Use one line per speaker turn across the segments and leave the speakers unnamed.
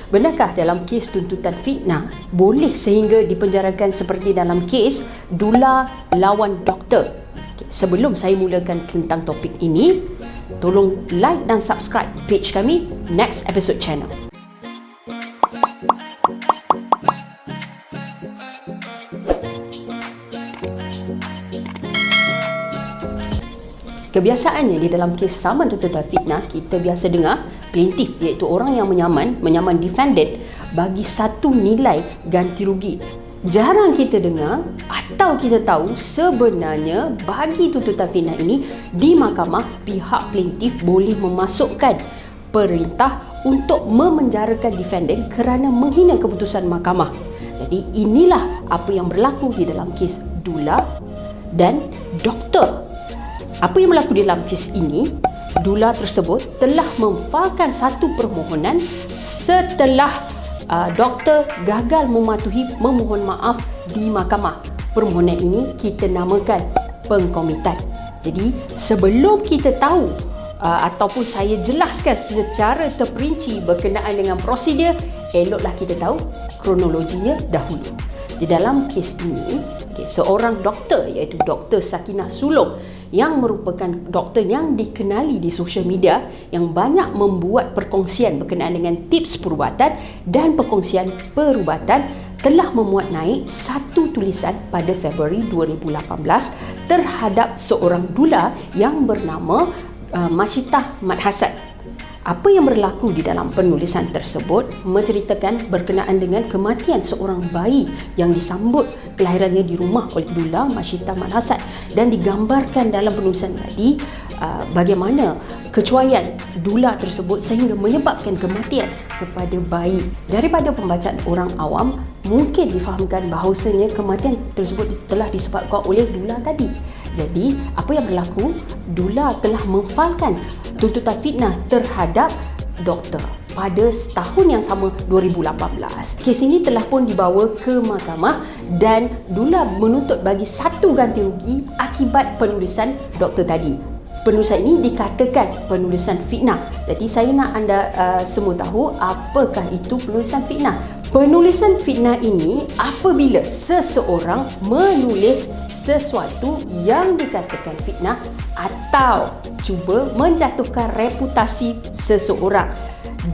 benarkah dalam kes tuntutan fitnah boleh sehingga dipenjarakan seperti dalam kes Dula lawan doktor? Sebelum saya mulakan tentang topik ini, tolong like dan subscribe page kami Next Episode Channel. Kebiasaannya di dalam kes saman tuntutan fitnah, kita biasa dengar plaintiff iaitu orang yang menyaman defendant bagi satu nilai ganti rugi. Jarang kita dengar atau kita tahu sebenarnya bagi tuntutan fitnah ini di mahkamah pihak plaintiff boleh memasukkan perintah untuk memenjarakan defendant kerana menghina keputusan mahkamah. Jadi inilah apa yang berlaku di dalam kes Dula dan doktor. Apa yang berlaku di dalam kes ini, Dula tersebut telah memfailkan satu permohonan setelah doktor gagal mematuhi memohon maaf di mahkamah. Permohonan ini kita namakan pengkomitan. Jadi sebelum kita tahu ataupun saya jelaskan secara terperinci berkenaan dengan prosedur, eloklah kita tahu kronologinya dahulu. Di dalam kes ini, seorang doktor iaitu Dr. Sakinah Sulong yang merupakan doktor yang dikenali di sosial media yang banyak membuat perkongsian berkenaan dengan tips perubatan dan perkongsian perubatan, telah memuat naik satu tulisan pada Februari 2018 terhadap seorang dula yang bernama Mashitah Mat Hasan. Apa yang berlaku di dalam penulisan tersebut menceritakan berkenaan dengan kematian seorang bayi yang disambut kelahirannya di rumah oleh Dula Mashitah Mat Hasan, dan digambarkan dalam penulisan tadi bagaimana kecuaian Dula tersebut sehingga menyebabkan kematian kepada bayi. Daripada pembacaan orang awam, mungkin difahamkan bahawasanya kematian tersebut telah disebabkan oleh Dula tadi. Jadi, apa yang berlaku? Dula telah memfailkan tuntutan fitnah terhadap doktor pada tahun yang sama 2018. Kes ini telah pun dibawa ke mahkamah dan Dula menuntut bagi satu ganti rugi akibat penulisan doktor tadi. Penulisan ini dikatakan penulisan fitnah. Jadi saya nak anda semua tahu apakah itu penulisan fitnah. Penulisan fitnah ini apabila seseorang menulis sesuatu yang dikatakan fitnah atau cuba menjatuhkan reputasi seseorang,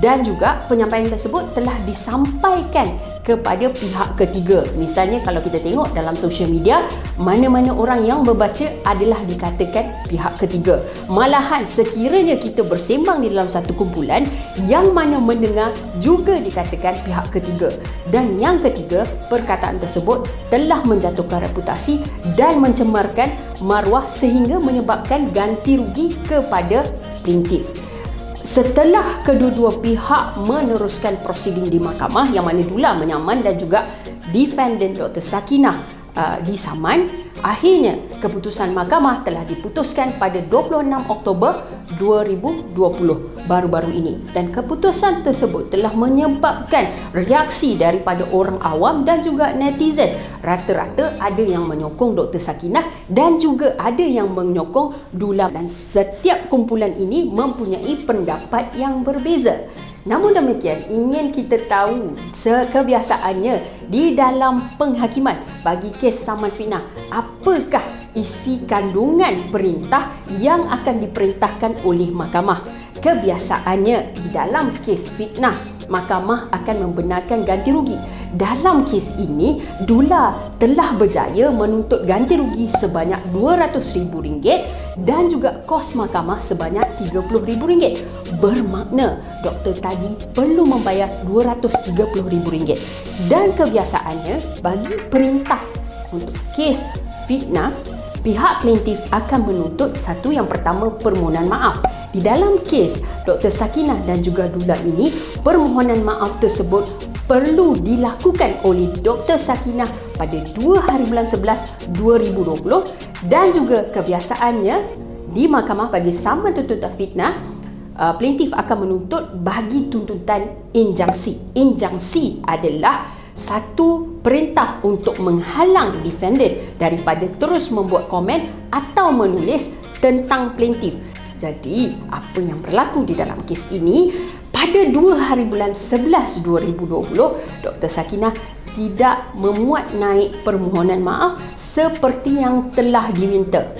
dan juga penyampaian tersebut telah disampaikan kepada pihak ketiga. Misalnya kalau kita tengok dalam sosial media, mana-mana orang yang membaca adalah dikatakan pihak ketiga. Malahan sekiranya kita bersembang di dalam satu kumpulan, yang mana mendengar juga dikatakan pihak ketiga. Dan yang ketiga, perkataan tersebut telah menjatuhkan reputasi dan mencemarkan maruah sehingga menyebabkan ganti rugi kepada plaintiff. Setelah kedua-dua pihak meneruskan prosiding di mahkamah, yang mana Dula menyaman dan juga defendant Dr. Sakinah disaman, akhirnya keputusan mahkamah telah diputuskan pada 26 Oktober 2020 baru-baru ini, dan keputusan tersebut telah menyebabkan reaksi daripada orang awam dan juga netizen. Rata-rata ada yang menyokong Dr. Sakinah dan juga ada yang menyokong Dula, dan setiap kumpulan ini mempunyai pendapat yang berbeza. Namun demikian, ingin kita tahu kebiasaannya di dalam penghakiman bagi kes saman fitnah, apakah isi kandungan perintah yang akan diperintahkan oleh mahkamah. Kebiasaannya di dalam kes fitnah, mahkamah akan membenarkan ganti rugi. Dalam kes ini, Dula telah berjaya menuntut ganti rugi sebanyak RM200,000 dan juga kos mahkamah sebanyak RM30,000. Bermakna doktor tadi perlu membayar RM230,000. Dan kebiasaannya bagi perintah untuk kes fitnah, pihak plaintiff akan menuntut satu, yang pertama, permohonan maaf. Di dalam kes Dr. Sakinah dan juga Dula ini, permohonan maaf tersebut perlu dilakukan oleh Dr. Sakinah pada 2 hari bulan 11 2020, dan juga kebiasaannya di mahkamah bagi saman tuntutan fitnah, plaintiff akan menuntut bagi tuntutan injangsi. Injangsi adalah satu perintah untuk menghalang defendant daripada terus membuat komen atau menulis tentang plaintiff. Jadi, apa yang berlaku di dalam kes ini, pada 2 hari bulan 11 2020, Dr. Sakinah tidak memuat naik permohonan maaf seperti yang telah diminta.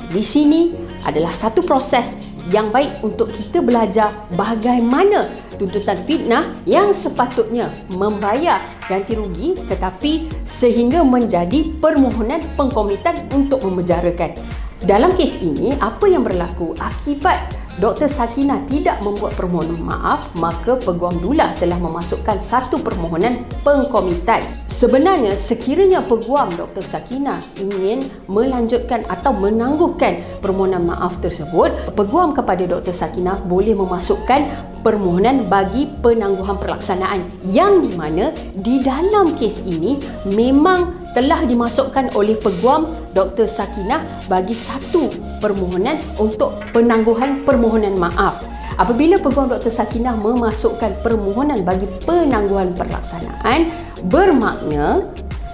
Di sini adalah satu proses yang baik untuk kita belajar bagaimana tuntutan fitnah yang sepatutnya membayar ganti rugi tetapi sehingga menjadi permohonan pengkomitan untuk memenjarakan. Dalam kes ini, apa yang berlaku akibat Dr. Sakinah tidak membuat permohonan maaf, maka Peguam Dula telah memasukkan satu permohonan pengkomitan. Sebenarnya, sekiranya Peguam Dr. Sakinah ingin melanjutkan atau menangguhkan permohonan maaf tersebut, Peguam kepada Dr. Sakinah boleh memasukkan permohonan bagi penangguhan pelaksanaan yang di mana di dalam kes ini memang telah dimasukkan oleh Peguam Dr. Sakinah bagi satu permohonan untuk penangguhan permohonan maaf. Apabila Peguam Dr. Sakinah memasukkan permohonan bagi penangguhan pelaksanaan, bermakna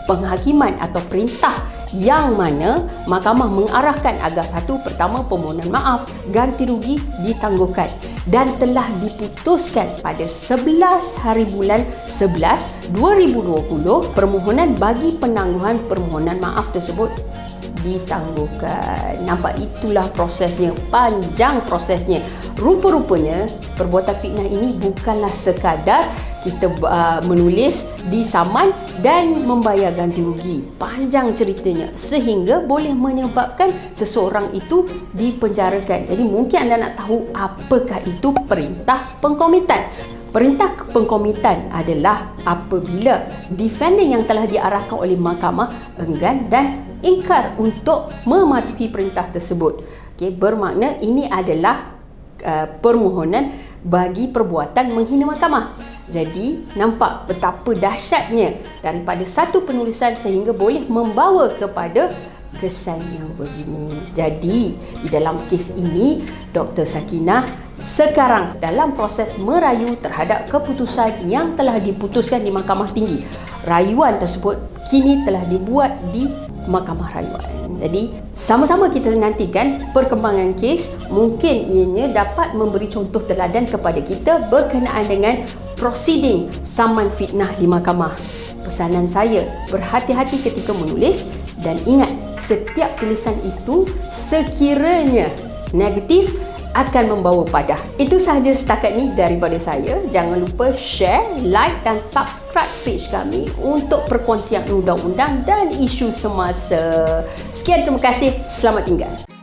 penghakiman atau perintah yang mana mahkamah mengarahkan agar satu, pertama, permohonan maaf ganti rugi ditangguhkan dan telah diputuskan pada 11 hari bulan 11 2020 permohonan bagi penangguhan permohonan maaf tersebut ditangguhkan. Nampak, itulah prosesnya, panjang prosesnya. Rupa-rupanya perbuatan fitnah ini bukanlah sekadar kita menulis di saman dan membayar ganti rugi. Panjang ceritanya sehingga boleh menyebabkan seseorang itu dipenjarakan. Jadi mungkin anda nak tahu apakah itu perintah pengkomitan. Perintah pengkomitan adalah apabila defendant yang telah diarahkan oleh mahkamah enggan dan ingkar untuk mematuhi perintah tersebut. Okey, bermakna ini adalah permohonan bagi perbuatan menghina mahkamah. Jadi nampak betapa dahsyatnya daripada satu penulisan sehingga boleh membawa kepada kesan yang begini. Jadi di dalam kes ini Dr. Sakinah sekarang dalam proses merayu terhadap keputusan yang telah diputuskan di Mahkamah Tinggi. Rayuan tersebut kini telah dibuat di Mahkamah Rayuan. Jadi sama-sama kita nantikan perkembangan kes. Mungkin ianya dapat memberi contoh teladan kepada kita berkenaan dengan proceeding saman fitnah di mahkamah. Pesanan saya, berhati-hati ketika menulis dan ingat, setiap tulisan itu sekiranya negatif akan membawa padah. Itu sahaja setakat ni daripada saya. Jangan lupa share, like dan subscribe page kami untuk perkongsian undang-undang dan isu semasa. Sekian, terima kasih. Selamat tinggal.